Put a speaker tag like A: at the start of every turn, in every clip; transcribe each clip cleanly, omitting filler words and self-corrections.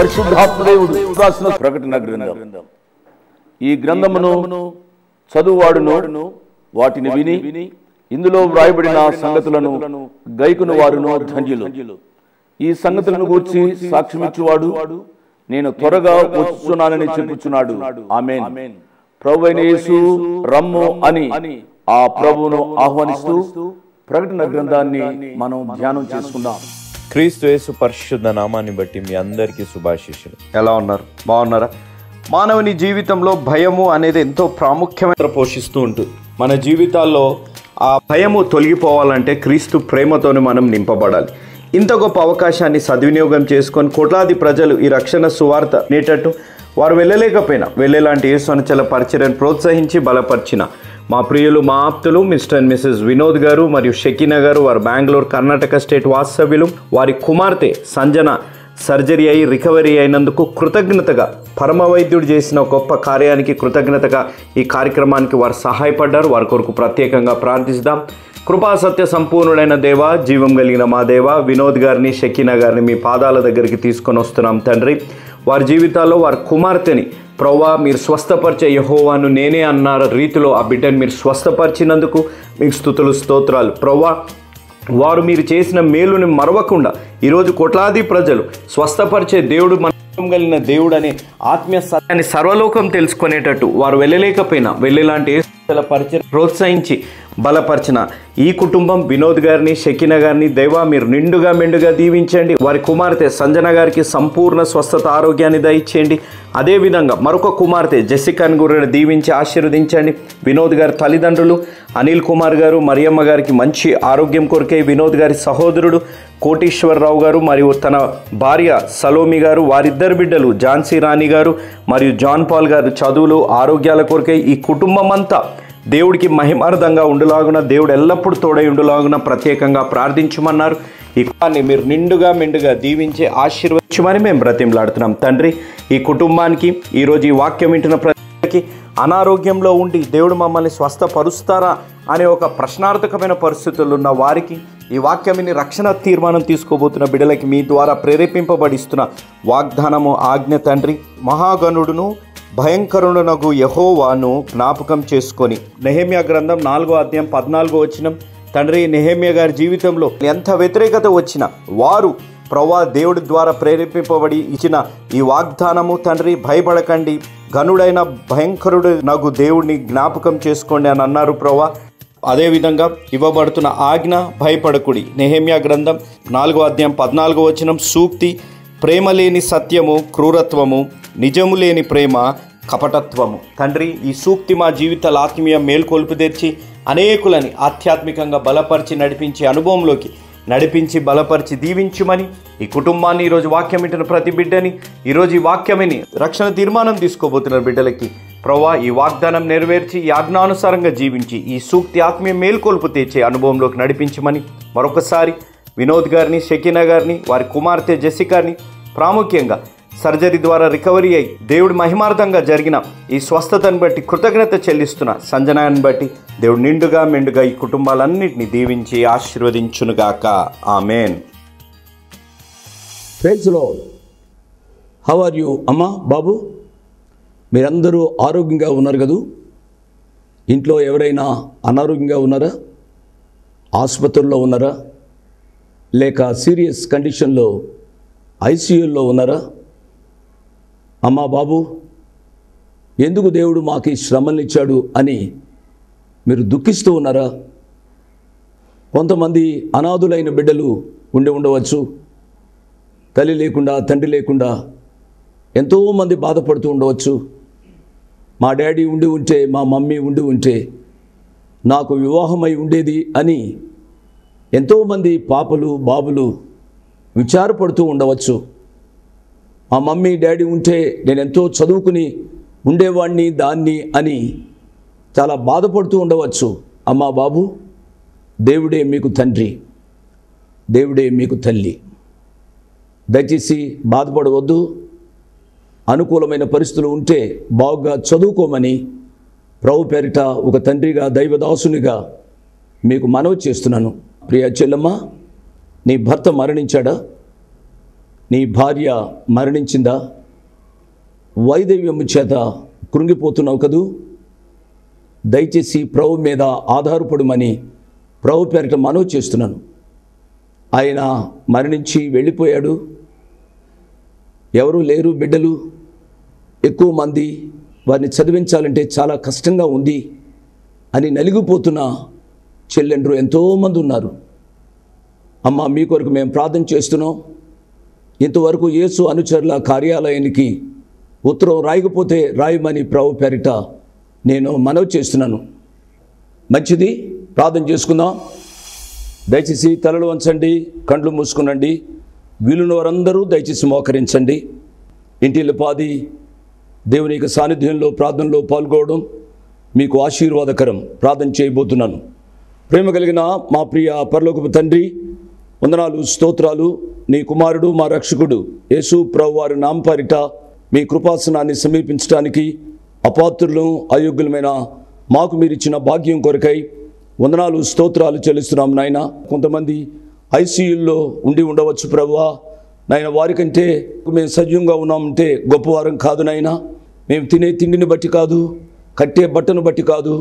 A: పరిశుద్ధాత్మదేవుడు రాసిన ప్రకటన గ్రంథం. ఈ గ్రంథమును చదువువాడును వాటిని విని ఇందులో వ్రాయబడిన సంగతులను గైకును వారును ధన్యులు. ఈ సంగతులను గూర్చి సాక్ష్యమిచ్చువాడు నేను త్వరగా వచ్చున్నానని చెప్పుచున్నాడు. ఆమేన్. ప్రభువైన యేసు రమ్ము అని ఆ ప్రభువును ఆహ్వానిస్తూ ప్రకటన గ్రంథాన్ని మనం ధ్యానం చేసుకుందాం.
B: క్రీస్తు యేసు పరిశుద్ధ నామాన్ని బట్టి మీ అందరికీ శుభాశీస్సులు.
C: ఎలా ఉన్నారు? బాగున్నారా? మానవుని జీవితంలో భయము అనేది ఎంతో ప్రాముఖ్యమైన పోషిస్తూ ఉంటుంది. మన జీవితాల్లో ఆ భయము తొలగిపోవాలంటే క్రీస్తు ప్రేమతోనే మనం నింపబడాలి. ఇంత గొప్ప అవకాశాన్ని సద్వినియోగం చేసుకొని కోట్లాది ప్రజలు ఈ రక్షణ సువార్త నేటట్టు వారు వెళ్ళలేకపోయినా వెళ్ళేలాంటి యేసు అనుచల పరిచర్యను ప్రోత్సహించి బలపరిచిన మా ప్రియులు, మా ఆప్తులు మిస్టర్ అండ్ మిసెస్ వినోద్ గారు మరియు షకీనా గారు, వారు బెంగళూరు కర్ణాటక స్టేట్ వాస్తవ్యులు, వారి కుమార్తె సంజన సర్జరీ అయి రికవరీ అయినందుకు కృతజ్ఞతగా పరమ వైద్యుడు చేసిన గొప్ప కార్యానికి కృతజ్ఞతగా ఈ కార్యక్రమానికి వారు సహాయపడ్డారు. వారి కొరకు ప్రత్యేకంగా ప్రార్థిస్తాం. కృపా సత్య సంపూర్ణుడైన దేవ, జీవం కలిగిన మా దేవ, వినోద్ గారిని షకీనా గారిని మీ పాదాల దగ్గరికి తీసుకొని వస్తున్నాం తండ్రి. వారి జీవితాల్లో వారి కుమార్తెని ప్రవ్వా మీరు స్వస్థపరిచే యెహోవాను నేనే అన్న రీతిలో ఆ బిడ్డను మీరు స్వస్థపరిచినందుకు మీకు స్తుతులు, స్తోత్రాలు. ప్రవ్వా వారు మీరు చేసిన మేలుని మరవకుండా ఈరోజు కోట్లాది ప్రజలు స్వస్థపరిచే దేవుడు కలిగిన దేవుడు అనే ఆత్మీయ సత్యాన్ని సర్వలోకం తెలుసుకునేటట్టు వారు వెళ్ళలేకపోయినా వెళ్ళేలాంటి పరిచయం ప్రోత్సహించి బలపరిచిన ఈ కుటుంబం వినోద్ గారిని, షకీనా గారిని దైవ మీరు నిండుగా మెండుగా దీవించండి. వారి కుమార్తె సంజన గారికి సంపూర్ణ స్వస్థత ఆరోగ్యాన్ని దయచేయండి. అదేవిధంగా మరొక కుమార్తె జెసికాను గురిని దీవించి ఆశీర్వదించండి. వినోద్ గారి తల్లిదండ్రులు అనిల్ కుమార్ గారు, మరియమ్మ గారికి మంచి ఆరోగ్యం కొరకే వినోద్ గారి సహోదరుడు కోటీశ్వరరావు గారు మరియు తన భార్య సలోమి గారు, వారిద్దరు బిడ్డలు ఝాన్సీ రాణి గారు మరియు జాన్ పాల్ గారు చదువులు ఆరోగ్యాల కొరకే ఈ కుటుంబం అంతా దేవుడికి మహిమార్థంగా ఉండులాగున దేవుడు ఎల్లప్పుడూ తోడై ఉండులాగున ప్రత్యేకంగా ప్రార్థించమన్నారు. ఈ కుటుంబాన్ని మీరు నిండుగా మెండుగా దీవించి ఆశీర్వదించమని మేము బ్రతిమలాడుతున్నాం తండ్రి. ఈ కుటుంబానికి ఈరోజు ఈ వాక్యం వింటున్న ప్రజలకి అనారోగ్యంలో ఉండి దేవుడు మమ్మల్ని స్వస్థపరుస్తారా అనే ఒక ప్రశ్నార్థకమైన పరిస్థితుల్లో ఉన్న వారికి ఈ వాక్యాన్ని రక్షణ తీర్మానం తీసుకోబోతున్న బిడ్డలకి మీ ద్వారా ప్రేరేపింపబడిస్తున్న వాగ్దానము ఆజ్ఞ తండ్రి. మహాగణుడును భయంకరుడునగు యెహోవాను జ్ఞాపకం చేసుకొని నెహెమ్యా గ్రంథం 4వ అధ్యాయం 14వ వచనం. తండ్రి నెహెమ్యా గారి జీవితంలో ఎంత వ్యతిరేకత వచ్చినా వారు ప్రవ్వా దేవుడి ద్వారా ప్రేరేపింపబడి ఇచ్చిన ఈ వాగ్దానము తండ్రి భయపడకండి, ఘనుడైన భయంకరుడు నగు దేవుడిని జ్ఞాపకం చేసుకోండి అని అన్నారు ప్రవ్వా. అదేవిధంగా ఇవ్వబడుతున్న ఆజ్ఞ భయపడకుడి. నెహెమ్యా గ్రంథం 4వ అధ్యాయం 14వ వచనం సూక్తి ప్రేమ లేని సత్యము క్రూరత్వము, నిజము లేని ప్రేమ కపటత్వము. తండ్రి ఈ సూక్తి మా జీవితాల ఆత్మీయ మేల్కొల్పు తెచ్చి అనేకులని ఆధ్యాత్మికంగా బలపరిచి నడిపించే అనుభవంలోకి నడిపించి బలపరిచి దీవించుమని ఈ కుటుంబాన్ని ఈరోజు వాక్యం వింటున్న ప్రతి బిడ్డని ఈరోజు ఈ వాక్యమిని రక్షణ తీర్మానం తీసుకోబోతున్న బిడ్డలకి ప్రవ్వా ఈ వాగ్దానం నెరవేర్చి ఈ ఆజ్ఞానుసారంగా జీవించి ఈ సూక్తి ఆత్మీయ మేల్కొల్పు తెచ్చే అనుభవంలోకి నడిపించమని మరొకసారి వినోద్ గారిని, షకీనా గారిని, వారి కుమార్తె జెసికాని ప్రాముఖ్యంగా సర్జరీ ద్వారా రికవరీ అయి దేవుడి మహిమార్థంగా జరిగిన ఈ స్వస్థతను బట్టి కృతజ్ఞత చెల్లిస్తున్న సంజనాన్ని బట్టి దేవుడు నిండుగా మెండుగా ఈ కుటుంబాలన్నింటినీ దీవించి ఆశీర్వదించునుగాక. Amen.
D: Praise the lord. How are you అమ్మా, బాబు? మీరందరూ ఆరోగ్యంగా ఉన్నారు కదూ? ఇంట్లో ఎవరైనా అనారోగ్యంగా ఉన్నారా? ఆసుపత్రుల్లో ఉన్నారా? లేక సీరియస్ కండిషన్లో ఐసీయూలో ఉన్నారా? అమ్మా, బాబు, ఎందుకు దేవుడు మాకు ఈ శ్రమల్ని ఇచ్చాడు అని మీరు దుఃఖిస్తూ ఉన్నారా? కొంతమంది అనాథులైన బిడ్డలు ఉండవచ్చు. తల్లి లేకుండా, తండ్రి లేకుండా ఎంతోమంది బాధపడుతూ ఉండవచ్చు. మా డాడీ ఉండి ఉంటే, మా మమ్మీ ఉండి ఉంటే నాకు వివాహమై ఉండేది అని ఎంతోమంది పాపలు బాబులు విచారపడుతూ ఉండవచ్చు. మా మమ్మీ డాడీ ఉంటే నేను ఎంతో చదువుకుని ఉండేవాడిని దాన్ని అని చాలా బాధపడుతూ ఉండవచ్చు. అమ్మా, బాబు, దేవుడే మీకు తండ్రి, దేవుడే మీకు తల్లి. దయచేసి బాధపడవద్దు. అనుకూలమైన పరిస్థితులు ఉంటే బాగుగా చదువుకోమని ప్రభు పేరిట ఒక తండ్రిగా దైవదాసునిగా మీకు మనవి చేస్తున్నాను. ప్రియ చెల్లమ్మ, నీ భర్త మరణించాడా? నీ భార్య మరణించిందా? వైదవ్యము చేత కృంగిపోతున్నావు కదూ? దయచేసి ప్రభు మీద ఆధారపడమని ప్రభు పేరిట మనవి చేస్తున్నాను. ఆయన మరణించి వెళ్ళిపోయాడు. ఎవరు లేరు, బిడ్డలు ఎక్కువ మంది, వారిని చదివించాలంటే చాలా కష్టంగా ఉంది అని నలిగిపోతున్న చెల్లెండ్రు ఎంతోమంది ఉన్నారు. అమ్మ, మీ కొరకు మేము ప్రార్థన చేస్తున్నాం. ఇంతవరకు యేసు అనుచరుల కార్యాలయానికి ఉత్తరం రాయకపోతే రాయమని ప్రభు పేరిట నేను మనవి చేస్తున్నాను. మంచిది, ప్రార్థన చేసుకుందాం. దయచేసి తలలు వంచండి, కండ్లు మూసుకునండి. వీలున్న వారందరూ దయచేసి మోకరించండి. ఇంటిల్లి పాది దేవుని యొక్క సాన్నిధ్యంలో ప్రార్థనలో పాల్గొనడం మీకు ఆశీర్వాదకరం. ప్రార్థన చేయబోతున్నాను. ప్రేమ కలిగిన మా ప్రియ పరలోకపు తండ్రి, వందనాలు, స్తోత్రాలు. నీ కుమారుడు మా రక్షకుడు యేసు ప్రభు వారి నామపేరిట మీ కృపాసనాన్ని సమీపించడానికి అపాత్రులు అయోగ్యులమైన మాకు మీరిచ్చిన భాగ్యం కొరకై వందనాలు, స్తోత్రాలు చెల్లిస్తున్నాం నాయన. కొంతమంది ఐసీయూల్లో ఉండి ఉండవచ్చు ప్రభువా నాయన. వారికంటే మేము సజీవంగా ఉన్నామంటే గొప్పవారం కాదు నాయన. మేము తినే తిండిని బట్టి కాదు, కట్టే బట్టను బట్టి కాదు,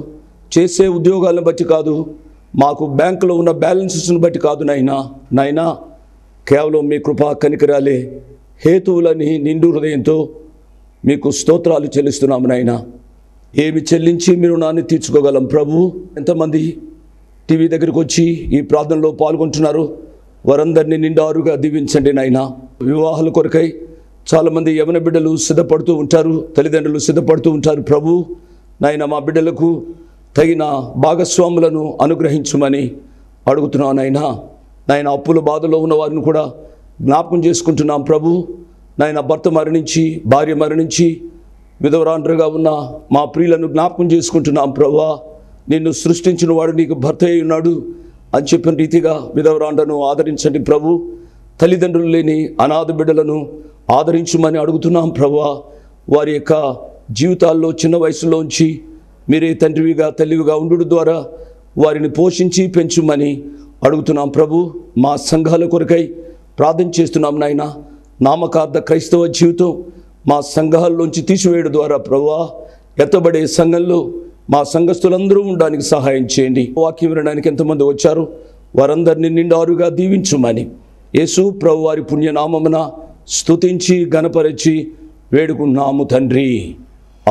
D: చేసే ఉద్యోగాలను బట్టి కాదు, మాకు బ్యాంకులో ఉన్న బ్యాలెన్సెస్ను బట్టి కాదు నాయనా. కేవలం మీ కృపా కనికరాలే హేతువులని నిండు హృదయంతో మీకు స్తోత్రాలు చెల్లిస్తున్నాము నాయన. ఏమి చెల్లించి మీరు నాన్ని తీర్చుకోగలం ప్రభు. ఎంతమంది టీవీ దగ్గరికి వచ్చి ఈ ప్రార్థనలో పాల్గొంటున్నారు, వారందరినీ నిండారుగా దీవించండి నాయన. వివాహాల కొరకై చాలామంది యవన బిడ్డలు సిద్ధపడుతూ ఉంటారు, తల్లిదండ్రులు సిద్ధపడుతూ ఉంటారు ప్రభు నాయన. మా బిడ్డలకు తగిన భాగస్వాములను అనుగ్రహించమని అడుగుతున్నాను నాయన. అప్పుల బాధలో ఉన్న వారిని కూడా జ్ఞాపకం చేసుకుంటున్నాం ప్రభు నాయన. భర్త మరణించి, భార్య మరణించి విధవరాండ్రుగా ఉన్న మా ప్రియులను జ్ఞాపకం చేసుకుంటున్నాం ప్రభువా. నిన్ను సృష్టించిన వాడు నీకు భర్త అయి ఉన్నాడు అని చెప్పిన రీతిగా విధవరాండ్రను ఆదరించండి ప్రభు. తల్లిదండ్రులు లేని అనాథ బిడ్డలను ఆదరించమని అడుగుతున్నాం ప్రభువా. వారి యొక్క జీవితాల్లో చిన్న వయసులోంచి మీరే తండ్రివిగా తల్లివిగా ఉండు ద్వారా వారిని పోషించి పెంచుమని అడుగుతున్నాం ప్రభు. మా సంఘాల కొరకై ప్రార్థన చేస్తున్నాం నాయన. నామకార్థ క్రైస్తవ జీవితం మా సంఘాల్లోంచి తీసివేయడం ద్వారా ప్రభువా ఎత్తబడే సంఘంలో మా సంఘస్థులందరూ ఉండడానికి సహాయం చేయండి. వాక్యం వినడానికి ఎంతమంది వచ్చారు వారందరినీ నిండారుగా దీవించుమని యేసు ప్రభు వారి పుణ్యనామమున స్తుతించి గణపరచి వేడుకున్నాము తండ్రి,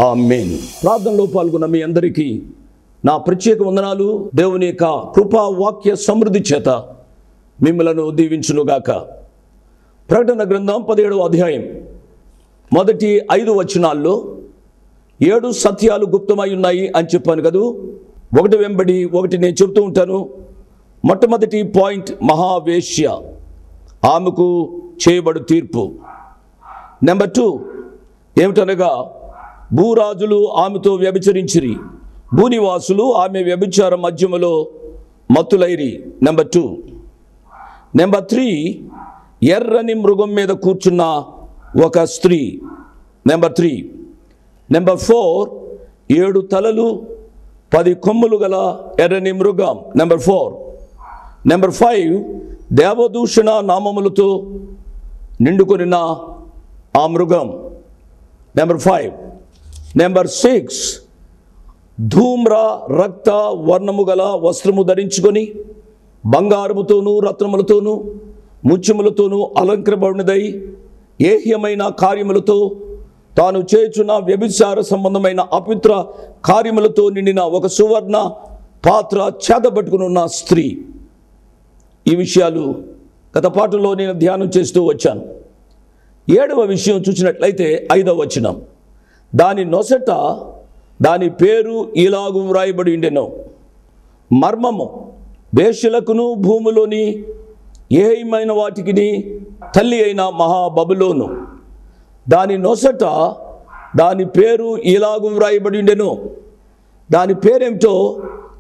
D: ఆమేన్. ప్రార్థనలో పాల్గొన్న మీ అందరికీ నా ప్రత్యేక వందనాలు. దేవుని యొక్క కృపా వాక్య సమృద్ధి చేత మిమ్మలను దీవించునుగాక. ప్రకటన గ్రంథం 17వ అధ్యాయం మొదటి 5 వచనాల్లో 7 సత్యాలు గుప్తమై ఉన్నాయి అని చెప్పాను కదూ. ఒకటి వెంబడి ఒకటి నేను చెబుతూ ఉంటాను. మొట్టమొదటి పాయింట్, మహావేశ్య, ఆమెకు చేయబడు తీర్పు. నెంబర్ 2 ఏమిటనగా భూరాజులు ఆమెతో వ్యభిచరించిరి, భూనివాసులు ఆమె వ్యభిచార మధ్యములో మత్తులైరి. నెంబర్ 2. నెంబర్ 3, ఎర్రని మృగం మీద కూర్చున్న ఒక స్త్రీ. నెంబర్ 3. నెంబర్ 4, 7 తలలు 10 కొమ్ములు గల ఎర్రని మృగం. నెంబర్ 4. నెంబర్ 5, దేవదూషణ నామములతో నిండుకొనిన ఆ మృగం. నెంబర్ 5. నెంబర్ 6, ధూమ్ర రక్త వర్ణము గల వస్త్రము ధరించుకొని బంగారముతోనూ రత్నములతోనూ ముత్యములతోనూ అలంకరింపబడినదై ఏహ్యమైన కార్యములతో తాను చేయుచున్న వ్యభిచార సంబంధమైన అపవిత్ర కార్యములతో నిండిన ఒక సువర్ణ పాత్ర చేతబట్టుకుని ఉన్న స్త్రీ. ఈ విషయాలు గత పాఠంలో నేను ధ్యానం చేస్తూ వచ్చాను. 7వ విషయం చూసినట్లయితే 5వ వచనం, దాని నొసట దాని పేరు ఇలాగు వ్రాయబడి ఉండెను, మర్మము, వేశ్యలకును భూమిలోని ఏమైన వాటికి తల్లి అయిన మహాబబులోను. దాని నొసట దాని పేరు ఇలాగు వ్రాయబడి ఉండెను. దాని పేరేమిటో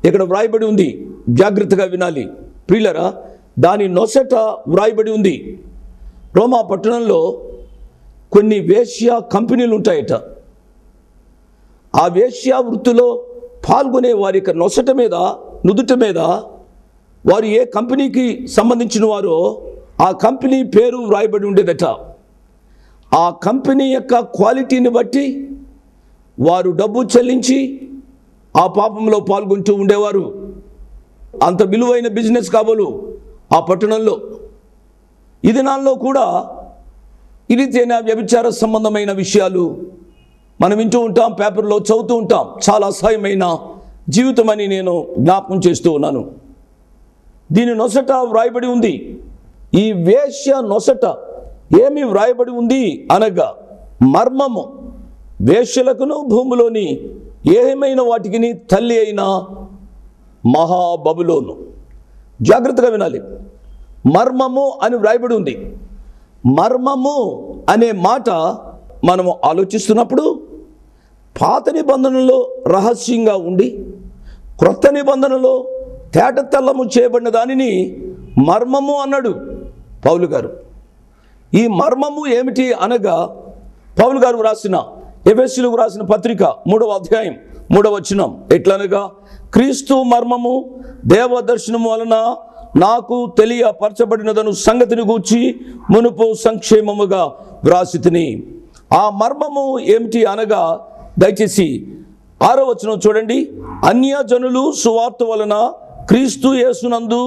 D: ఇక్కడ వ్రాయబడి ఉంది, జాగ్రత్తగా వినాలి ప్రియులరా. దాని నొసట వ్రాయబడి ఉంది. రోమా పట్టణంలో కొన్ని వేశ్య కంపెనీలు ఉంటాయట. ఆ వేశ్య వృత్తిలో పాల్గొనే వారి యొక్క నొసట మీద, నుదుట మీద వారు ఏ కంపెనీకి సంబంధించిన వారో ఆ కంపెనీ పేరు వ్రాయబడి ఉండేదట. ఆ కంపెనీ యొక్క క్వాలిటీని బట్టి వారు డబ్బు చెల్లించి ఆ పాపంలో పాల్గొంటూ ఉండేవారు. అంత విలువైన బిజినెస్ కాబోలు ఆ పట్టణంలో. ఈ దినాల్లో కూడా ఇది తేనె వ్యభిచార సంబంధమైన విషయాలు మనం వింటూ ఉంటాం, పేపర్లో చదువుతూ ఉంటాం. చాలా అసహ్యమైన జీవితం అని నేను జ్ఞాపకం చేస్తూ ఉన్నాను. దీని నొసట వ్రాయబడి ఉంది. ఈ వేశ్య నొసట ఏమి వ్రాయబడి ఉంది అనగా మర్మము. వేశ్యలకును భూమిలోని ఏమైన వాటికి తల్లి అయిన మహాబబులోను. జాగ్రత్తగా వినాలి. మర్మము అని వ్రాయబడి ఉంది. మర్మము అనే మాట మనము ఆలోచిస్తున్నప్పుడు పాత నిబంధనలో రహస్యంగా ఉండి క్రొత్త నిబంధనలో తేటతెల్లము చేయబడిన దానిని మర్మము అన్నాడు పౌలు గారు. ఈ మర్మము ఏమిటి అనగా పౌలు గారు వ్రాసిన ఎఫెసీయులకు వ్రాసిన పత్రిక 3వ అధ్యాయం 3వ వచనం ఎట్లనగా, క్రీస్తు మర్మము దేవదర్శనము వలన నాకు తెలియపరచబడినదను సంగతిని గూర్చి మునుపు సంక్షేమముగా వ్రాసితిని. ఆ మర్మము ఏమిటి అనగా, దయచేసి 6వ వచనం చూడండి. అన్యజనులు సువార్త వలన క్రీస్తు యేసునందు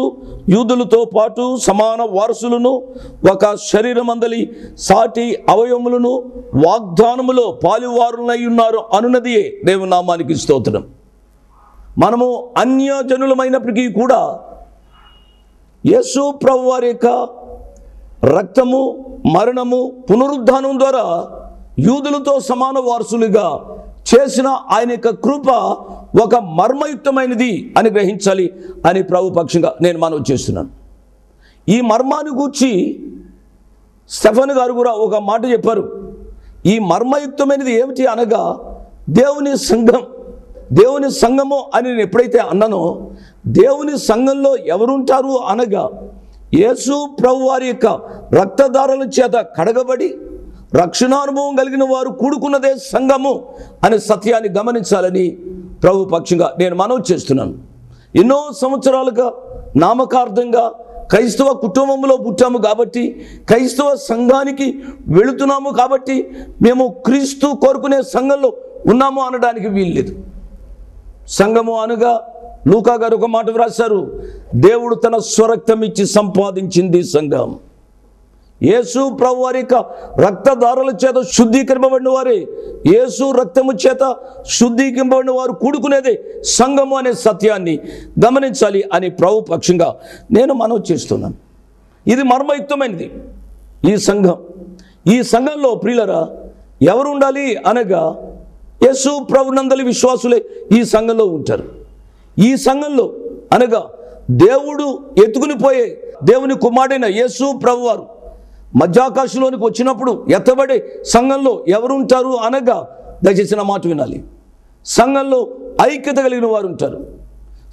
D: యూదులతో పాటు సమాన వారసులను, ఒక శరీరమందలి సాటి అవయవములను వాగ్దానములో పాలువారులై ఉన్నారు అనున్నదియే దేవుని నామానికి స్తోత్రం. మనము అన్యజనులమైనప్పటికీ కూడా యేసు ప్రభు వారి యొక్క రక్తము, మరణము, పునరుద్ధానం ద్వారా యూదులతో సమాన వారసులుగా చేసిన ఆయన యొక్క కృప ఒక మర్మయుక్తమైనది అని గ్రహించాలి అని ప్రభు పక్షంగా నేను మనవి చేస్తున్నాను. ఈ మర్మాన్ని గూర్చి స్టెఫెన్ గారు కూడా ఒక మాట చెప్పారు. ఈ మర్మయుక్తమైనది ఏమిటి అనగా దేవుని సంఘం. దేవుని సంఘము అని నేను ఎప్పుడైతే అన్నానో, దేవుని సంఘంలో ఎవరుంటారు అనగా యేసు ప్రభు వారి యొక్క రక్తధారల చేత కడగబడి రక్షణానుభవం కలిగిన వారు కూడుకున్నదే సంఘము అనే సత్యాన్ని గమనించాలని ప్రభు పక్షంగా నేను మనవి చేస్తున్నాను. ఎన్నో సంవత్సరాలుగా నామకార్థంగా క్రైస్తవ కుటుంబంలో పుట్టాము కాబట్టి, క్రైస్తవ సంఘానికి వెళుతున్నాము కాబట్టి మేము క్రీస్తు కోరుకునే సంఘంలో ఉన్నాము అనడానికి వీల్లేదు. సంఘము అనగా లూకా గారు ఒక మాట వ్రాశారు, దేవుడు తన స్వరక్తం ఇచ్చి సంపాదించింది సంఘం. యేసు ప్రభు వారి యొక్క రక్తధారల చేత శుద్ధీకరింపబడిన వారే, యేసు రక్తము చేత శుద్ధీకరింపబడిన వారు కూడుకునేదే సంఘము అనే సత్యాన్ని గమనించాలి అని ప్రభు పక్షంగా నేను మనవి చేస్తున్నాను. ఇది మర్మయుక్తమైనది ఈ సంఘం. ఈ సంఘంలో ప్రియులరా ఎవరు ఉండాలి అనగా యేసు ప్రభునందలి విశ్వాసులే ఈ సంఘంలో ఉంటారు. ఈ సంఘంలో అనగా దేవుడు ఎత్తుకుని పోయే దేవుని కుమారుడైన యేసు ప్రభు వారు మధ్యాకాశంలోనికి వచ్చినప్పుడు ఎత్తబడే సంఘంలో ఎవరుంటారు అనగా, దయచేసిన మాట వినాలి, సంఘంలో ఐక్యత కలిగిన వారు ఉంటారు,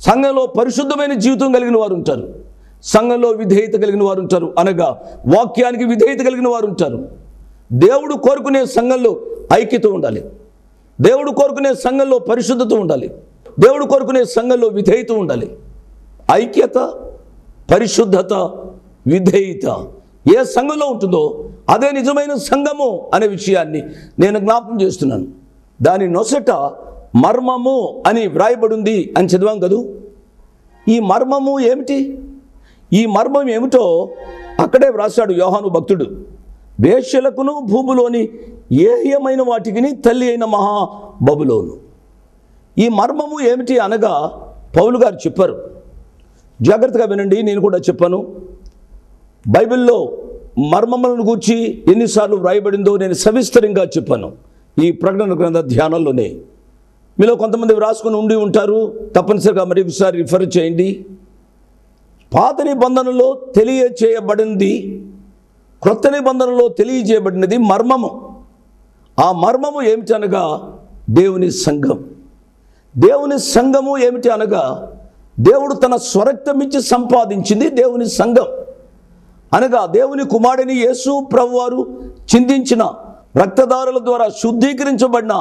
D: సంఘంలో పరిశుద్ధమైన జీవితం కలిగిన వారు ఉంటారు, సంఘంలో విధేయత కలిగిన వారు ఉంటారు, అనగా వాక్యానికి విధేయత కలిగిన వారు ఉంటారు. దేవుడు కోరుకునే సంఘంలో ఐక్యత ఉండాలి. దేవుడు కోరుకునే సంఘంలో పరిశుద్ధత ఉండాలి. దేవుడు కోరుకునే సంఘంలో విధేయత ఉండాలి. ఐక్యత, పరిశుద్ధత, విధేయత ఏ సంఘంలో ఉంటుందో అదే నిజమైన సంఘము అనే విషయాన్ని నేను జ్ఞాపకం చేస్తున్నాను. దాని నొసట మర్మము అని వ్రాయబడింది అని చదివాం కదూ. ఈ మర్మము ఏమిటి? ఈ మర్మం ఏమిటో అక్కడే వ్రాశాడు యోహాను భక్తుడు. వేశ్యలకును భూమిలోని ఏహ్యమైన వాటికి తల్లి అయిన మహాబబులోను. ఈ మర్మము ఏమిటి అనగా పౌలు గారు చెప్పారు. జాగ్రత్తగా వినండి, నేను కూడా చెప్పాను. బైబిల్లో మర్మములను గూర్చి ఎన్నిసార్లు వ్రాయబడిందో నేను సవిస్తరంగా చెప్పాను ఈ ప్రకటన గ్రంథ ధ్యానంలోనే. మీలో కొంతమంది వ్రాసుకుని ఉండి ఉంటారు, తప్పనిసరిగా మరి ఒకసారి రిఫర్ చేయండి. పాత నిబంధనలో తెలియచేయబడింది, క్రొత్త నిబంధనలో తెలియజేయబడినది మర్మము. ఆ మర్మము ఏమిటి అనగా దేవుని సంఘం. దేవుని సంఘము ఏమిటి అనగా దేవుడు తన స్వరక్తం ఇచ్చి సంపాదించింది దేవుని సంఘం. అనగా దేవుని కుమారుని యేసు ప్రభువారు చిందించిన రక్తధారల ద్వారా శుద్ధీకరించబడిన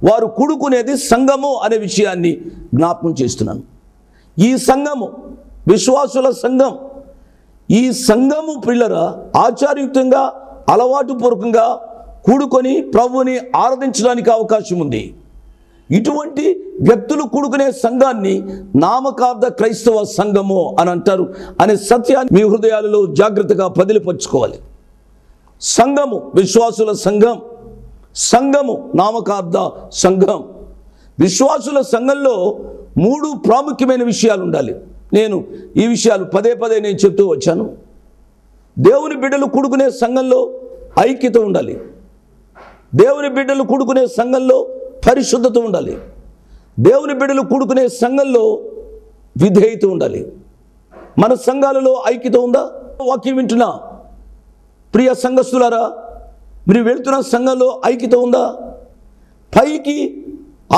D: వారు కూడుకునేది సంఘము అనే విషయాన్ని జ్ఞాపకం చేస్తున్నాను. ఈ సంఘము విశ్వాసుల సంఘం. ఈ సంఘము పిల్లర ఆచారయుక్తంగా, అలవాటు పూర్వకంగా కూడుకొని ప్రభువుని ఆరాధించడానికి అవకాశం ఉంది. ఇటువంటి వ్యక్తులు కూడుకునే సంఘాన్ని నామకార్థ క్రైస్తవ సంఘము అని అంటారు అనే సత్యాన్ని మీ హృదయాలలో జాగ్రత్తగా పదిలిపరుచుకోవాలి. సంఘము విశ్వాసుల సంఘం, సంఘము నామకార్థ సంఘం. విశ్వాసుల సంఘంలో 3 ప్రాముఖ్యమైన విషయాలు ఉండాలి. నేను ఈ విషయాలు పదే పదే నేను చెప్తూ వచ్చాను. దేవుని బిడ్డలు కూడుకునే సంఘంలో ఐక్యత ఉండాలి. దేవుని బిడ్డలు కూడుకునే సంఘంలో పరిశుద్ధత ఉండాలి. దేవుని బిడ్డలు కూడుకునే సంఘంలో విధేయత ఉండాలి. మన సంఘాలలో ఐక్యత ఉందా? వాక్యం వింటున్నా ప్రియ సంఘస్థులారా, మీరు వెళ్తున్న సంఘంలో ఐక్యత ఉందా? పైకి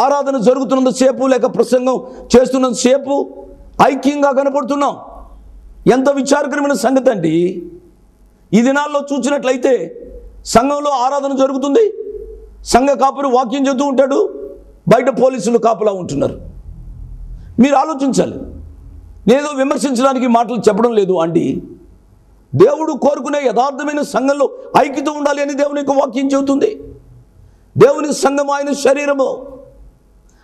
D: ఆరాధన జరుగుతున్నంతసేపు లేక ప్రసంగం చేస్తున్నంతసేపు ఐక్యంగా కనపడుతున్నాం. ఎంత విచారకరమైన సంగతి అండి. ఈ దినాల్లో చూసినట్లయితే సంఘంలో ఆరాధన జరుగుతుంది, సంఘ కాపురి వాక్యం చెబుతూ ఉంటాడు, బయట పోలీసులు కాపులా ఉంటున్నారు. మీరు ఆలోచించాలి. నేనేదో విమర్శించడానికి మాటలు చెప్పడం లేదు అండి. దేవుడు కోరుకునే యథార్థమైన సంఘంలో ఐక్యత ఉండాలి అని దేవుని యొక్క వాక్యం చెబుతుంది. దేవుని సంఘం ఆయన శరీరము.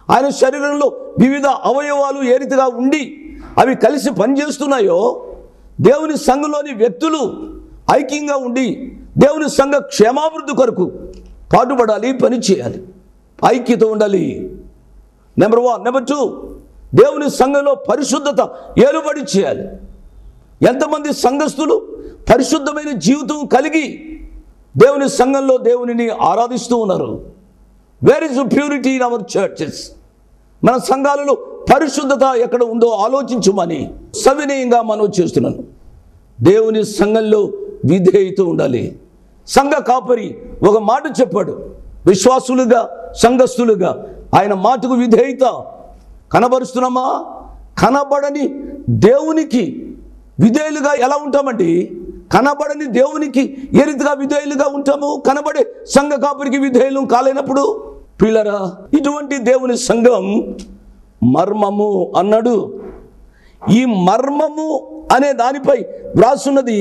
D: ఆయన శరీరంలో వివిధ అవయవాలు ఏ రీతిగా ఉండి అవి కలిసి పనిచేస్తున్నాయో దేవుని సంఘంలోని వ్యక్తులు ఐక్యంగా ఉండి దేవుని సంఘ క్షేమాభివృద్ధి కొరకు పాటుపడాలి, పని చేయాలి, ఐక్యత ఉండాలి. నెంబర్ 1. నెంబర్ 2, దేవుని సంఘంలో పరిశుద్ధత ఏలుబడి చేయాలి. ఎంతమంది సంఘస్థులు పరిశుద్ధమైన జీవితం కలిగి దేవుని సంఘంలో దేవునిని ఆరాధిస్తూ ఉన్నారు? Where is purity in our churches? మన సంఘాలలో పరిశుద్ధత ఎక్కడ ఉందో ఆలోచించమని సవినయంగా మనం చేస్తున్నాను. దేవుని సంఘంలో విధేయత ఉండాలి. సంఘ కాపరి ఒక మాట చెప్పాడు. విశ్వాసులుగా సంఘస్థులుగా ఆయన మాటకు విధేయత కనబరుస్తున్నామా? కనబడని దేవునికి విధేయులుగా ఎలా ఉంటామండి? కనబడని దేవునికి ఏ రీతిగా విధేయులుగా ఉంటాము? కనబడే సంఘ కాపరికి విధేయులు కాలేనప్పుడు. పిల్లరా, ఇటువంటి దేవుని సంఘం మర్మము అన్నాడు. ఈ మర్మము అనే దానిపై వ్రాసున్నది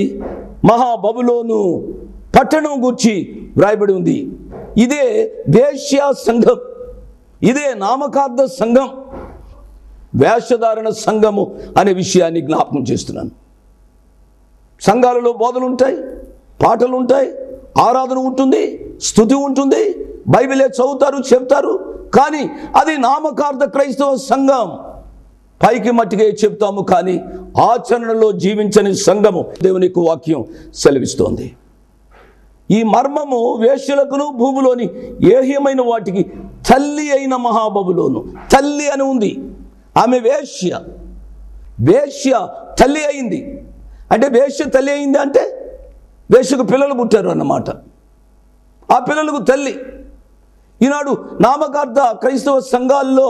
D: మహాబబులోను పట్టణం గురించి వ్రాయబడి ఉంది. ఇదే వేశ్య సంఘం, ఇదే నామకార్థ సంఘం, వేషధారణ సంఘము అనే విషయాన్ని జ్ఞాపకం చేస్తున్నాను. సంఘాలలో బోధలు ఉంటాయి, పాటలు ఉంటాయి, ఆరాధన ఉంటుంది, స్తుతి ఉంటుంది, బైబిలే చదువుతారు, చెప్తారు. కానీ అది నామకార్థ క్రైస్తవ సంఘం. పైకి మట్టిగా చెప్తాము కానీ ఆచరణలో జీవించని సంఘము దేవుని యొక్క వాక్యం సెలవిస్తోంది. ఈ మర్మము వేశ్యలకును భూమిలోని ఏహ్యమైన వాటికి తల్లి అయిన మహాబబులోను. తల్లి అని ఉంది. ఆమె వేశ్య. వేశ్య తల్లి అయింది అంటే, వేశ్య తల్లి అయింది అంటే వేశ్యకు పిల్లలు పుట్టారు అన్నమాట. ఆ పిల్లలకు తల్లి. ఈనాడు నామకార్థ క్రైస్తవ సంఘాల్లో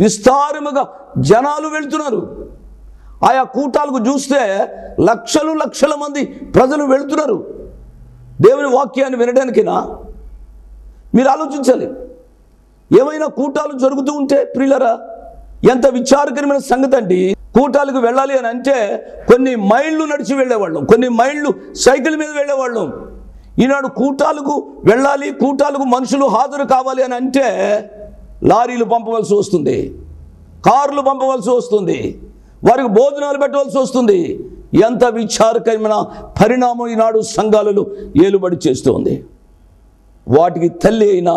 D: విస్తారముగా జనాలు వెళ్తున్నారు. ఆయా కూటాలకు చూస్తే లక్షలు లక్షల మంది ప్రజలు వెళ్తున్నారు దేవుని వాక్యాన్ని వినడానికినా? మీరు ఆలోచించాలి. ఏమైనా కూటాలు జరుగుతూ ఉంటే ప్రియులరా, ఎంత విచారకరమైన సంగతి అండి. కూటాలకు వెళ్ళాలి అని అంటే కొన్ని మైళ్ళు నడిచి వెళ్ళేవాళ్ళం, కొన్ని మైళ్ళు సైకిల్ మీద వెళ్ళేవాళ్ళం. ఈనాడు కూటాలకు వెళ్ళాలి, కూటాలకు మనుషులు హాజరు కావాలి అని అంటే లారీలు పంపవలసి వస్తుంది, కార్లు పంపవలసి వస్తుంది, వారికి భోజనాలు పెట్టవలసి వస్తుంది. ఎంత విచారకరమైన పరిణామం ఈనాడు సంఘాలలో ఏలుబడి చేస్తుంది. వాటికి తల్లి అయిన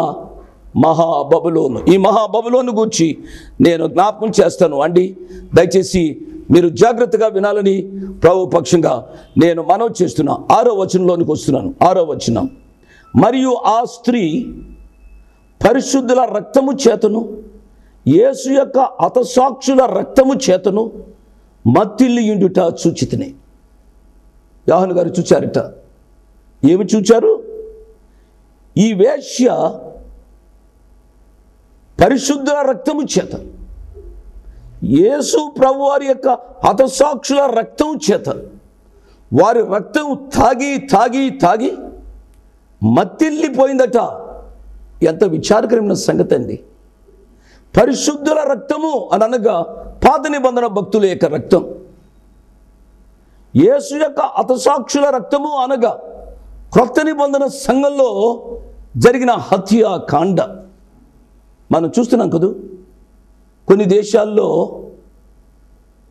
D: మహాబబులోను. ఈ మహాబబులోను గురించి నేను జ్ఞాపకం చేస్తాను అండి. దయచేసి మీరు జాగ్రత్తగా వినాలని ప్రభు పక్షంగా నేను మనవి చేస్తున్నా. 6వ వచనంలోనికి వస్తున్నాను. 6వ వచనం, మరియు ఆ స్త్రీ పరిశుద్ధుల రక్తము చేతను యేసు యొక్క హతసాక్షుల రక్తము చేతను మత్తిల్లియుండుట చూచితిని. యోహాను గారు చూచారట. ఏమి చూచారు? ఈ వేశ్య పరిశుద్ధుల రక్తము చేత, యేసు ప్రభు వారి యొక్క హతసాక్షుల రక్తం చేత, వారి రక్తం తాగి తాగి తాగి మత్తిల్లిపోయిందట. ఎంత విచారకరమైన సంగతి అండి. పరిశుద్ధుల రక్తము అని అనగా పాత నిబంధన భక్తుల యొక్క రక్తం. యేసు యొక్క హతసాక్షుల రక్తము అనగా క్రొత్త నిబంధన సంఘంలో జరిగిన హత్యాకాండ మనం చూస్తున్నాం కదూ. కొన్ని దేశాల్లో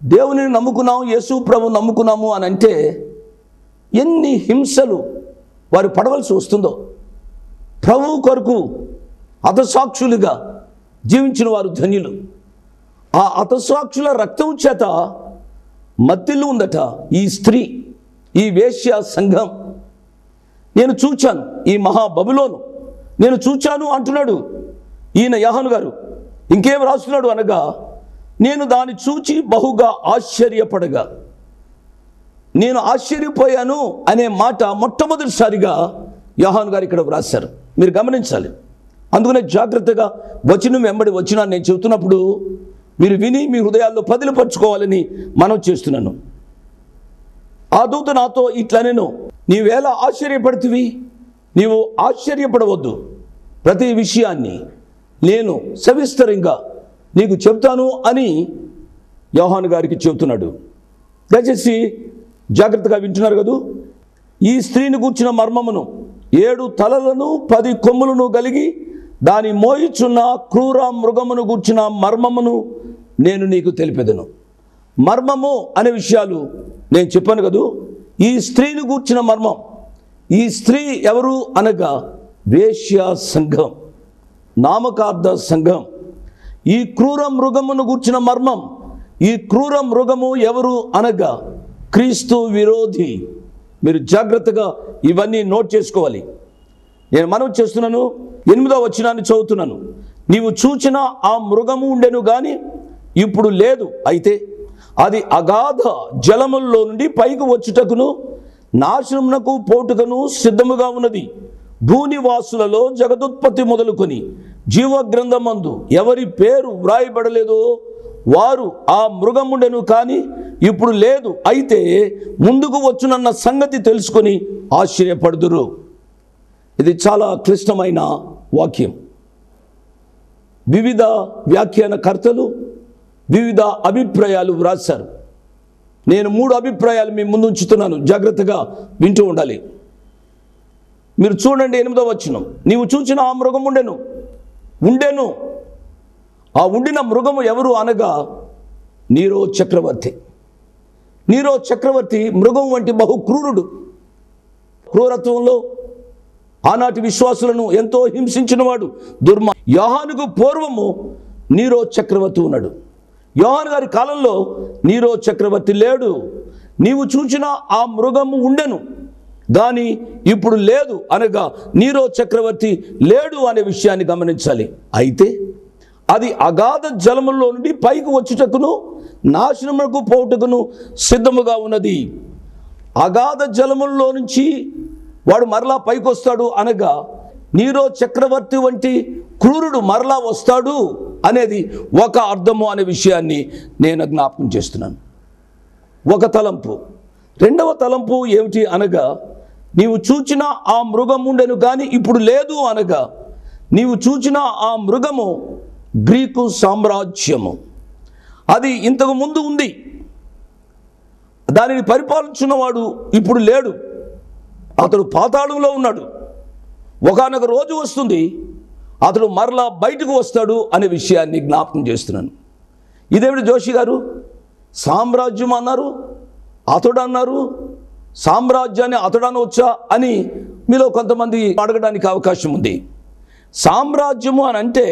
D: దేవునిని నమ్ముకున్నాము, యేసు ప్రభు నమ్ముకున్నాము అని అంటే ఎన్ని హింసలు వారు పడవలసి వస్తుందో. ప్రభువు కొరకు హతసాక్షులుగా జీవించిన వారు ధన్యులు. ఆ హతసాక్షుల రక్తం చేత మత్తిల్లు ఉందట ఈ స్త్రీ, ఈ వేశ్య సంఘం. నేను చూచాను ఈ మహా బబులోను, నేను చూచాను అంటున్నాడు ఈయన యోహాను గారు. ఇంకేం రాస్తున్నాడు అనగా, నేను దాన్ని చూచి బహుగా ఆశ్చర్యపడగా. నేను ఆశ్చర్యపోయాను అనే మాట మొట్టమొదటిసారిగా యోహాను గారు ఇక్కడ వ్రాశారు. మీరు గమనించాలి. అందుకనే జాగ్రత్తగా వచనం వెంబడి వచనాన్ని నేను చెబుతున్నప్పుడు మీరు విని మీ హృదయాల్లో పదిలపరుచుకోవాలని మనం చేస్తున్నాను. ఆ దూత నాతో ఇట్లా, నేను నీవేళ ఆశ్చర్యపడుతువి, నీవు ఆశ్చర్యపడవద్దు, ప్రతి విషయాన్ని నేను సవిస్తరంగా నీకు చెప్తాను అని యోహాను గారికి చెబుతున్నాడు. దయచేసి జాగ్రత్తగా వింటున్నారు కదూ. ఈ స్త్రీని గూర్చిన మర్మమును, 7 తలలను 10 కొమ్ములను కలిగి దాని మోయిచున్న క్రూర మృగమును గూర్చిన మర్మమును నేను నీకు తెలిపెదను. మర్మము అనే విషయాలు నేను చెప్పాను కదూ. ఈ స్త్రీని గూర్చిన మర్మం, ఈ స్త్రీ ఎవరు అనగా వేశ్య సంఘం, నామకార్థ సంఘం. ఈ క్రూర మృగమును గూర్చిన మర్మం, ఈ క్రూర మృగము ఎవరు అనగా క్రీస్తు విరోధి. మీరు జాగ్రత్తగా ఇవన్నీ నోట్ చేసుకోవాలి. నేను మనవి చేస్తున్నాను, 8వ వచనాన్ని చదువుతున్నాను. నీవు చూచిన ఆ మృగము ఉండెను గాని ఇప్పుడు లేదు, అయితే అది అగాధ జలముల్లో నుండి పైకి వచ్చుటకును నాశనమునకు పోటుకను సిద్ధముగా ఉన్నది. భూనివాసులలో జగదుత్పత్తి మొదలుకొని జీవగ్రంథమందు ఎవరి పేరు వ్రాయబడలేదో వారు ఆ మృగముండెను కానీ ఇప్పుడు లేదు, అయితే ముందుకు వచ్చునన్న సంగతి తెలుసుకొని ఆశ్చర్యపడుదురు. ఇది చాలా క్లిష్టమైన వాక్యం. వివిధ వ్యాఖ్యానకర్తలు వివిధ అభిప్రాయాలు వ్రాశారు. నేను 3 అభిప్రాయాలు మీ ముందు ఉంచుతున్నాను, జాగ్రత్తగా వింటూ ఉండాలి. మీరు చూడండి 8వ వచనం. నీవు చూచిన ఆ మృగం ఉండెను. ఆ ఉండిన మృగము ఎవరు అనగా నీరో చక్రవర్తి. నీరో చక్రవర్తి మృగం వంటి బహు క్రూరుడు. క్రూరత్వంలో ఆనాటి విశ్వాసులను ఎంతో హింసించినవాడు, యోహానుకు పూర్వము నీరో చక్రవర్తి ఉన్నాడు. యోహాను గారి కాలంలో నీరో చక్రవర్తి లేడు. నీవు చూచిన ఆ మృగము ఉండెను కానీ ఇప్పుడు లేదు అనగా నీరో చక్రవర్తి లేడు అనే విషయాన్ని గమనించాలి. అయితే అది అగాధ జలములో నుండి పైకి వచ్చుటకును నాశనమునకు పోవుటకును సిద్ధముగా ఉన్నది. అగాధ జలముల్లో నుంచి వాడు మరలా పైకి వస్తాడు అనగా నీరో చక్రవర్తి వంటి క్రూరుడు మరలా వస్తాడు అనేది ఒక అర్థము అనే విషయాన్ని నేను జ్ఞాపకం చేస్తున్నాను. ఒక తలంపు. 2వ తలంపు ఏమిటి అనగా, నీవు చూచిన ఆ మృగముండెను కానీ ఇప్పుడు లేదు అనగా నీవు చూచిన ఆ మృగము గ్రీకు సామ్రాజ్యము. అది ఇంతకు ముందు ఉంది, దానిని పరిపాలించున్నవాడు ఇప్పుడు లేడు, అతడు పాతాళంలో ఉన్నాడు. ఒకానొక రోజు వస్తుంది, అతడు మరలా బయటకు వస్తాడు అనే విషయాన్ని జ్ఞాపకం చేస్తున్నాను. ఇదేమిటి జోషి గారు, సామ్రాజ్యం అన్నారు, అతడు అన్నారు, సామ్రాజ్యాన్ని అతడనవచ్చా అని మీలో కొంతమంది అడగడానికి అవకాశం ఉంది. సామ్రాజ్యము అని అంటే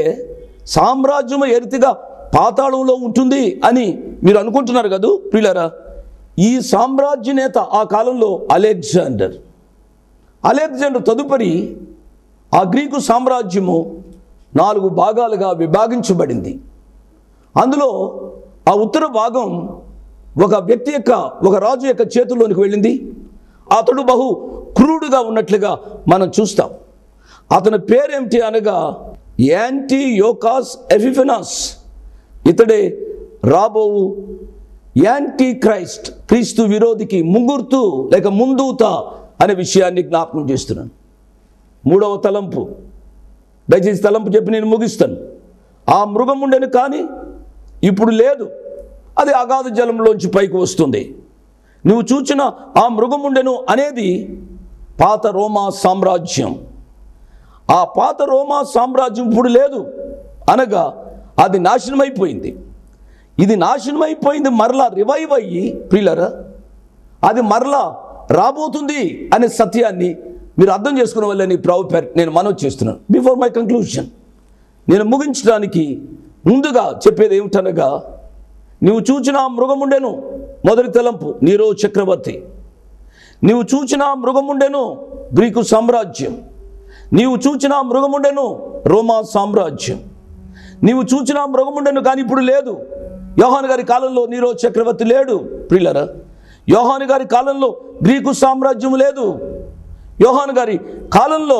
D: సామ్రాజ్యము ఎరితిగా పాతాళంలో ఉంటుంది అని మీరు అనుకుంటున్నారు కదూ ప్రియులారా. ఈ సామ్రాజ్య నేత ఆ కాలంలో అలెగ్జాండర్ తదుపరి ఆ గ్రీకు సామ్రాజ్యము 4 భాగాలుగా విభాగించబడింది. అందులో ఆ ఉత్తర భాగం ఒక రాజు యొక్క చేతుల్లోనికి వెళ్ళింది. అతడు బహు క్రూరుడుగా ఉన్నట్లుగా మనం చూస్తాం. అతని పేరేమిటి అనగా యాంటీయోకస్ ఎపిఫెనస్. ఇతడే రాబోవు యాంటీ క్రైస్ట్, క్రీస్తు విరోధికి ముంగుర్తు లేక ముందూత అనే విషయాన్ని జ్ఞాపకం చేస్తున్నాను. 3వ తలంపు, దయచేసి తలంపు చెప్పి నేను ముగిస్తాను. ఆ మృగం ఉండెను కానీ ఇప్పుడు లేదు, అది అగాధ జలంలోంచి పైకి వస్తుంది. నువ్వు చూచిన ఆ మృగముండెను అనేది పాత రోమా సామ్రాజ్యం. ఆ పాత రోమా సామ్రాజ్యం ఇప్పుడు లేదు అనగా అది నాశనమైపోయింది. ఇది నాశనమైపోయింది, మరలా రివైవ్ అయ్యి ప్రియులారా అది మరలా రాబోతుంది అనే సత్యాన్ని మీరు అర్థం చేసుకునే వాళ్ళని ప్రభు పేరు నేను మనవి చేస్తున్నాను. బిఫోర్ మై కంక్లూషన్, నేను ముగించడానికి ముందుగా చెప్పేది ఏమిటనగా, నీవు చూచిన మృగముండెను, మొదటి తలంపు నీరో చక్రవర్తి. నీవు చూచిన మృగముండెను గ్రీకు సామ్రాజ్యం. నీవు చూచిన మృగముండెను రోమా సామ్రాజ్యం. నీవు చూచిన మృగముండెను కానీ ఇప్పుడు లేదు. యోహాను గారి కాలంలో నీరో చక్రవర్తి లేడు ప్రియులారా. యోహాను గారి కాలంలో గ్రీకు సామ్రాజ్యం లేదు. యోహాను గారి కాలంలో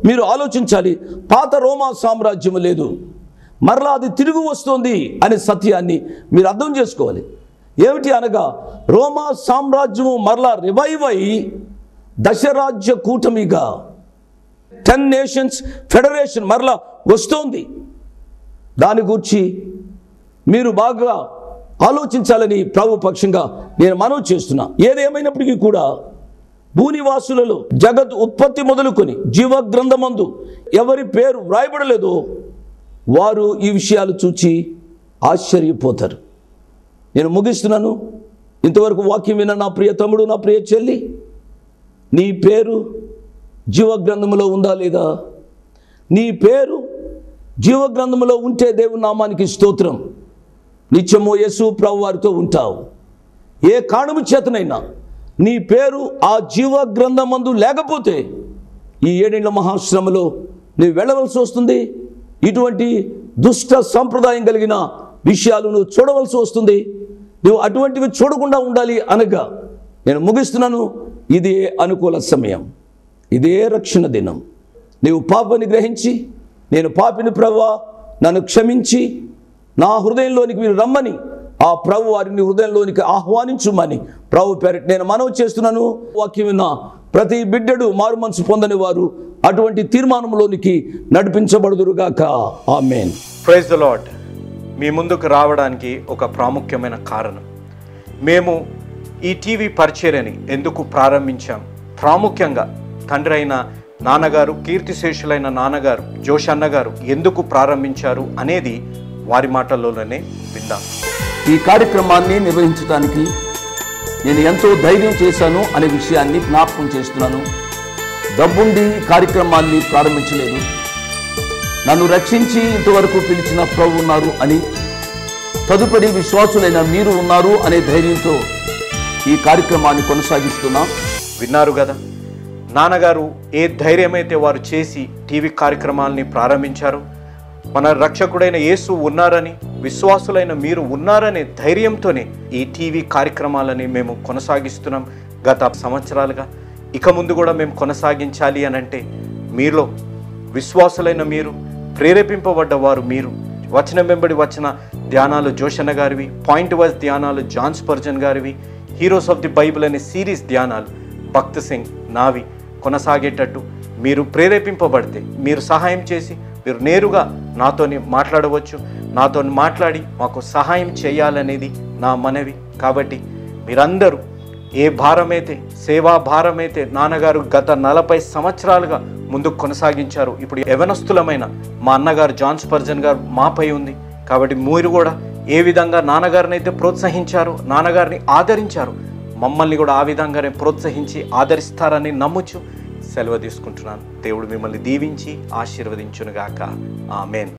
D: మీరు ఆలోచించాలి, పాత రోమా సామ్రాజ్యం లేదు. మరలా అది తిరిగి వస్తుంది అనే సత్యాన్ని మీరు అర్థం చేసుకోవాలి. ఏమిటి అనగా, రోమా సామ్రాజ్యము మరలా రివైవ్ అయి దశరాజ్య కూటమిగా 10 నేషన్స్ ఫెడరేషన్ మరలా వస్తోంది. దాని గురించి మీరు బాగా ఆలోచించాలని ప్రభు పక్షంగా నేను మనవి చేస్తున్నా. ఏదేమైనప్పటికీ కూడా భూనివాసులలో జగత్ ఉత్పత్తి మొదలుకొని జీవ గ్రంథమందు ఎవరి పేరు వ్రాయబడలేదో వారు ఈ విషయాలు చూచి ఆశ్చర్యపోతారు. నేను ముగిస్తున్నాను. ఇంతవరకు వాక్యం విన్న నా ప్రియ తమ్ముడు, నా ప్రియ చెల్లి, నీ పేరు జీవ గ్రంథములో ఉందా లేదా? నీ పేరు జీవ గ్రంథములో ఉంటే దేవుని నామానికి స్తోత్రం. నిత్యము యేసు ప్రభు వారితో ఉంటావు. ఏ కారణము చేతనైనా నీ పేరు ఆ జీవ గ్రంథమందు లేకపోతే ఈ 7 ఏళ్ల మహాశ్రమలో నువ్వు వెళ్ళవలసి వస్తుంది. ఇటువంటి దుష్ట సంప్రదాయం కలిగిన విషయాలు నువ్వు చూడవలసి వస్తుంది. నువ్వు అటువంటివి చూడకుండా ఉండాలి అనగా నేను ముగిస్తున్నాను. ఇదే అనుకూల సమయం, ఇదే రక్షణ దినం. నీవు పాపని గ్రహించి, నేను పాపిని ప్రభువా నన్ను క్షమించి నా హృదయంలోనికి మీరు రమ్మని ఆ ప్రభు వారిని హృదయంలోనికి ఆహ్వానించుమని ప్రభు పేరిట నేను మనవి చేస్తున్నాను. వాక్యం విన్న ప్రతి బిడ్డడు మారు మనసు పొందని వారు అటువంటి తీర్మానంలోనికి నడిపించబడుదురుగాక. ఆమేన్.
C: Praise the Lord. మీ ముందుకు రావడానికి ఒక ప్రాముఖ్యమైన కారణం, మేము ఈ టీవీ పరిచర్యని ఎందుకు ప్రారంభించాం, ప్రాముఖ్యంగా తండ్రి అయిన నాన్నగారు, కీర్తిశేషులైన నాన్నగారు జోష్ అన్న గారు ఎందుకు ప్రారంభించారు అనేది వారి మాటల్లోనే విందాం.
D: ఈ కార్యక్రమాన్ని నిర్వహించడానికి నేను ఎంతో ధైర్యం చేశాను అనే విషయాన్ని జ్ఞాపకం చేస్తున్నాను. డబ్బుండి కార్యక్రమాన్ని ప్రారంభించలేదు. నన్ను రక్షించి ఇంతవరకు పిలిచిన ప్రభు ఉన్నారు అని, తదుపరి విశ్వాసులైన మీరు ఉన్నారు అనే ధైర్యంతో ఈ కార్యక్రమాన్ని కొనసాగిస్తున్నాం.
C: విన్నారు కదా, నాన్నగారు ఏ ధైర్యమైతే వారు చేసి టీవీ కార్యక్రమాలని ప్రారంభించారు. మన రక్షకుడైన యేసు ఉన్నారని, విశ్వాసులైన మీరు ఉన్నారనే ధైర్యంతోనే ఈ టీవీ కార్యక్రమాలని మేము కొనసాగిస్తున్నాం గత సంవత్సరాలుగా. ఇక ముందు కూడా మేము కొనసాగించాలి అని అంటే మీలో విశ్వాసులైన మీరు, ప్రేరేపింపబడ్డవారు మీరు, వచనం వెంబడి వచ్చిన ధ్యానాలు జోషన్న గారివి, పాయింట్ వైజ్ ధ్యానాలు జాన్ స్పర్జన్ గారివి, హీరోస్ ఆఫ్ ది బైబిల్ అనే సిరీస్ ధ్యానాలు భక్త్ సింగ్ నావి కొనసాగేటట్టు మీరు ప్రేరేపింపబడితే, మీరు సహాయం చేసి మీరు నేరుగా నాతోని మాట్లాడవచ్చు. నాతో మాట్లాడి మాకు సహాయం చేయాలనేది నా మనవి. కాబట్టి మీరందరూ ఏ భారమైతే, సేవా భారమైతే నాన్నగారు గత 40 సంవత్సరాలుగా ముందుకు కొనసాగించారు, ఇప్పుడు యవనస్తులమైన మా అన్నగారు జాన్ స్పర్జన్ గారు మాపై ఉంది. కాబట్టి మీరు కూడా ఏ విధంగా నాన్నగారిని అయితే ప్రోత్సహించారు, నాన్నగారిని ఆదరించారు, మమ్మల్ని కూడా ఆ విధంగానే ప్రోత్సహించి ఆదరిస్తారని నమ్ముచు సెలవు తీసుకుంటున్నాను. దేవుడు మిమ్మల్ని దీవించి ఆశీర్వదించునుగాక. ఆమేన్.